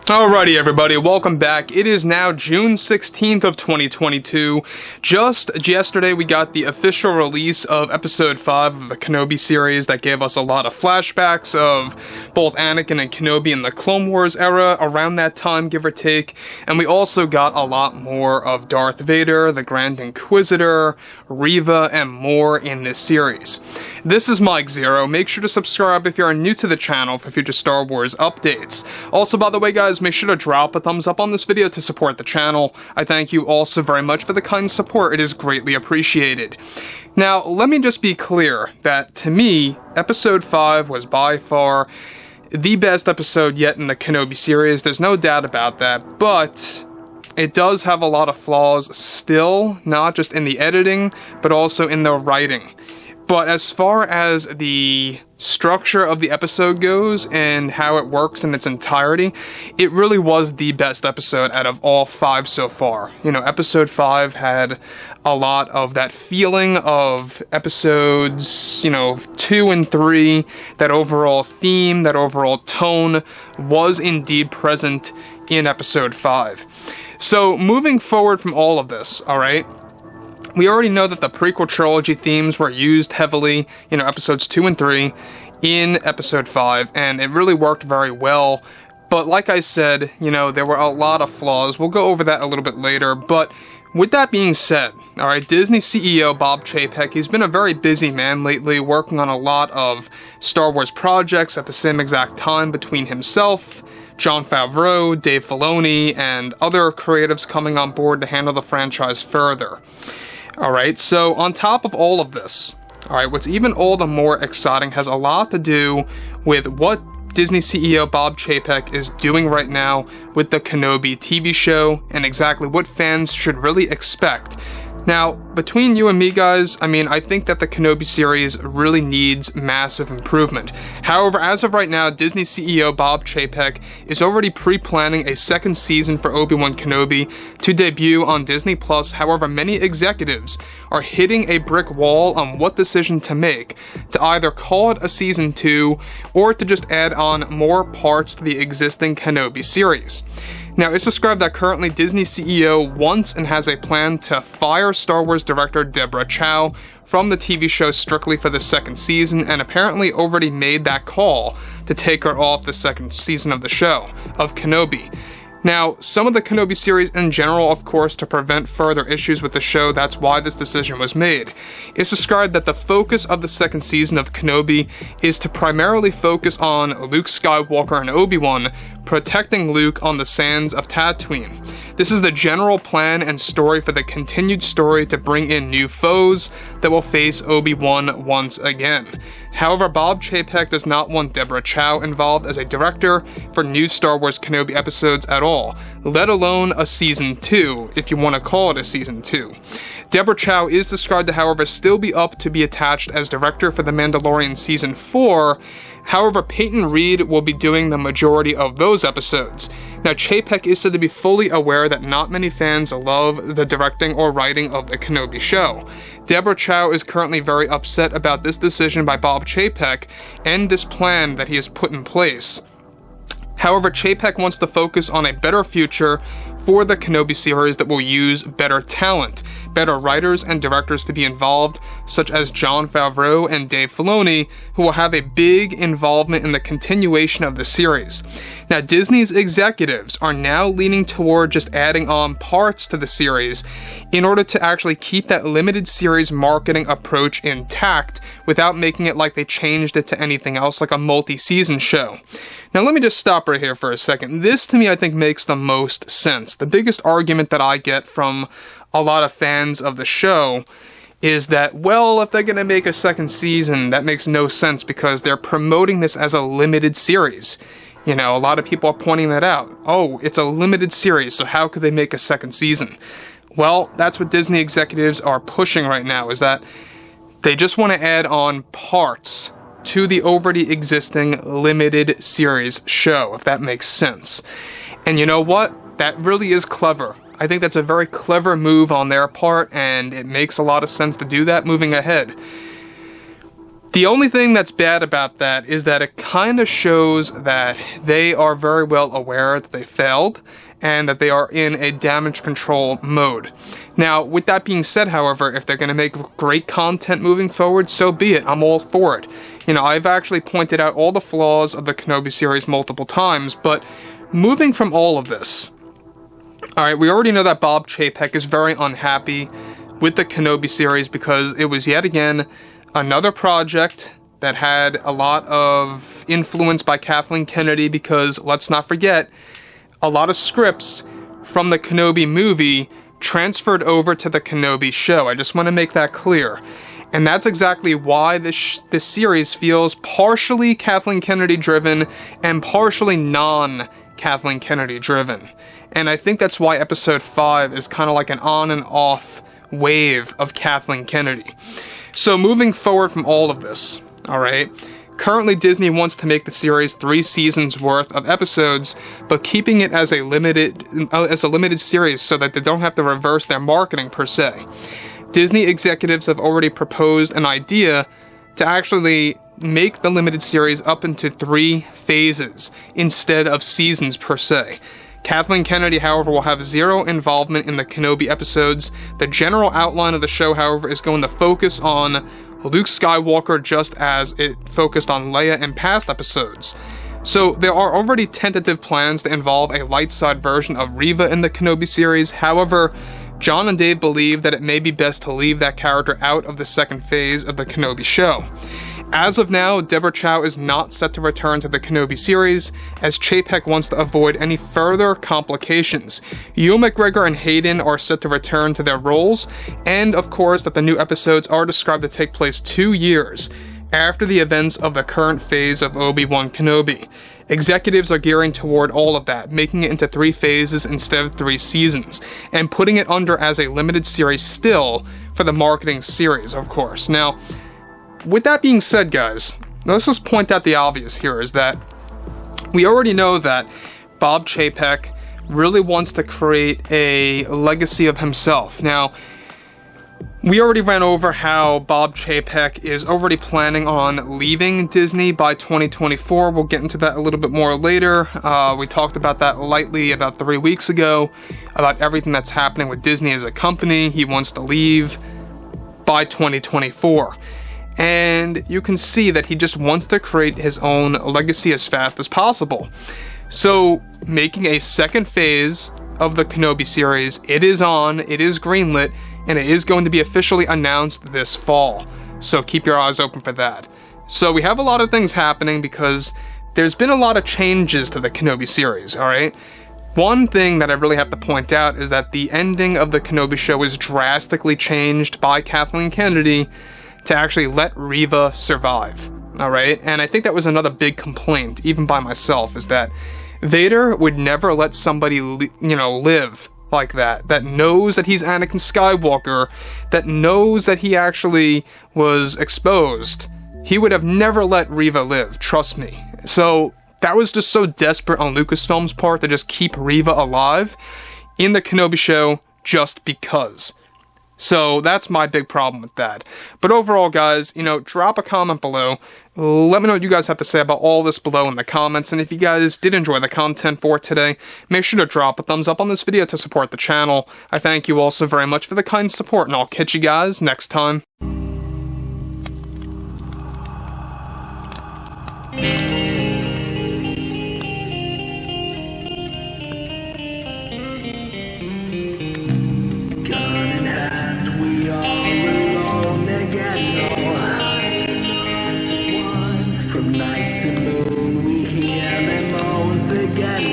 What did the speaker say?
Alrighty everybody, welcome back. It is now June 16th of 2022. Just yesterday we got the official release of episode 5 of the Kenobi series that gave us a lot of flashbacks of both Anakin and Kenobi in the Clone Wars era, around that time, give or take. And we also got a lot more of Darth Vader, the Grand Inquisitor, Reva, and more in this series. This is Mike Zero. Make sure to subscribe if you are new to the channel for future Star Wars updates. Also, by the way guys, make sure to drop a thumbs up on this video to support the channel. I thank you all so very much for the kind support. It is greatly appreciated. Now, let me just be clear that to me, episode 5 was by far the best episode yet in the Kenobi series. There's no doubt about that, but it does have a lot of flaws still, not just in the editing, but also in the writing. But as far as the structure of the episode goes and how it works in its entirety, it really was the best episode out of all 5 so far. You know, episode 5 had a lot of that feeling of episodes, 2 and 3, that overall theme, that overall tone was indeed present in episode 5. So moving forward from all of this, alright, we already know that the prequel trilogy themes were used heavily, episodes 2 and 3 in episode 5, and it really worked very well. But like I said, there were a lot of flaws. We'll go over that a little bit later, but with that being said, alright, Disney CEO Bob Chapek, he's been a very busy man lately, working on a lot of Star Wars projects at the same exact time between himself, Jon Favreau, Dave Filoni, and other creatives coming on board to handle the franchise further. Alright, so on top of all of this, alright, what's even all the more exciting has a lot to do with what Disney CEO Bob Chapek is doing right now with the Kenobi TV show and exactly what fans should really expect. Now, between you and me guys, I think that the Kenobi series really needs massive improvement. However, as of right now, Disney CEO Bob Chapek is already pre-planning a second season for Obi-Wan Kenobi to debut on Disney+. However, many executives are hitting a brick wall on what decision to make, to either call it a season 2 or to just add on more parts to the existing Kenobi series. Now, it's described that currently Disney CEO wants and has a plan to fire Star Wars director Deborah Chow from the TV show strictly for the second season, and apparently already made that call to take her off the second season of the show, of Kenobi. Now, some of the Kenobi series in general, of course, to prevent further issues with the show, that's why this decision was made. It's described that the focus of the second season of Kenobi is to primarily focus on Luke Skywalker and Obi-Wan protecting Luke on the sands of Tatooine. This is the general plan and story for the continued story to bring in new foes that will face Obi-Wan once again. However, Bob Chapek does not want Deborah Chow involved as a director for new Star Wars Kenobi episodes at all, let alone a season 2, if you want to call it a season 2. Deborah Chow is described to, however, still be up to be attached as director for The Mandalorian Season 4. However, Peyton Reed will be doing the majority of those episodes. Now, Chapek is said to be fully aware that not many fans love the directing or writing of the Kenobi show. Deborah Chow is currently very upset about this decision by Bob Chapek and this plan that he has put in place. However, Chapek wants to focus on a better future for the Kenobi series that will use better talent, better writers and directors to be involved, such as Jon Favreau and Dave Filoni, who will have a big involvement in the continuation of the series. Now, Disney's executives are now leaning toward just adding on parts to the series in order to actually keep that limited series marketing approach intact without making it like they changed it to anything else like a multi-season show. Now, let me just stop right here for a second. This, to me, I think makes the most sense. The biggest argument that I get from a lot of fans of the show is that, well, if they're going to make a second season, that makes no sense because they're promoting this as a limited series. A lot of people are pointing that out. Oh, it's a limited series, so how could they make a second season? Well, that's what Disney executives are pushing right now, is that they just want to add on parts to the already existing limited series show, if that makes sense. And you know what? That really is clever. I think that's a very clever move on their part, and it makes a lot of sense to do that moving ahead. The only thing that's bad about that is that it kind of shows that they are very well aware that they failed and that they are in a damage control mode. Now, with that being said, however, if they're going to make great content moving forward, so be it. I'm all for it. You know, I've actually pointed out all the flaws of the Kenobi series multiple times, but moving from all of this, alright, we already know that Bob Chapek is very unhappy with the Kenobi series because it was yet again another project that had a lot of influence by Kathleen Kennedy because, let's not forget, a lot of scripts from the Kenobi movie transferred over to the Kenobi show. I just want to make that clear. And that's exactly why this series feels partially Kathleen Kennedy driven and partially non-Kathleen Kennedy driven. And I think that's why episode 5 is kind of like an on and off wave of Kathleen Kennedy. So moving forward from all of this, alright, currently Disney wants to make the series 3 seasons worth of episodes, but keeping it as a limited series so that they don't have to reverse their marketing per se. Disney executives have already proposed an idea to actually make the limited series up into 3 phases instead of seasons per se. Kathleen Kennedy, however, will have zero involvement in the Kenobi episodes. The general outline of the show, however, is going to focus on Luke Skywalker just as it focused on Leia in past episodes. So there are already tentative plans to involve a light side version of Reva in the Kenobi series. However, John and Dave believe that it may be best to leave that character out of the second phase of the Kenobi show. As of now, Deborah Chow is not set to return to the Kenobi series, as Chapek wants to avoid any further complications. Ewan McGregor and Hayden are set to return to their roles, and of course that the new episodes are described to take place 2 years after the events of the current phase of Obi-Wan Kenobi. Executives are gearing toward all of that, making it into 3 phases instead of 3 seasons, and putting it under as a limited series still for the marketing series, of course. Now, with that being said, guys, let's just point out the obvious here, is that we already know that Bob Chapek really wants to create a legacy of himself. Now, we already ran over how Bob Chapek is already planning on leaving Disney by 2024. We'll get into that a little bit more later. We talked about that lightly about 3 weeks ago, about everything that's happening with Disney as a company. He wants to leave by 2024. And you can see that he just wants to create his own legacy as fast as possible. So, making a second phase of the Kenobi series, it is greenlit, and it is going to be officially announced this fall. So keep your eyes open for that. So we have a lot of things happening because there's been a lot of changes to the Kenobi series, alright? One thing that I really have to point out is that the ending of the Kenobi show was drastically changed by Kathleen Kennedy to actually let Reva survive, alright? And I think that was another big complaint, even by myself, is that Vader would never let somebody, live like that knows that he's Anakin Skywalker, that knows that he actually was exposed. He would have never let Reva live, trust me. So that was just so desperate on Lucasfilm's part to just keep Reva alive in the Kenobi show just because. So that's my big problem with that. But overall, guys, drop a comment below. Let me know what you guys have to say about all this below in the comments. And if you guys did enjoy the content for today, make sure to drop a thumbs up on this video to support the channel. I thank you all so very much for the kind support, and I'll catch you guys next time. From night to moon, we hear them moans again.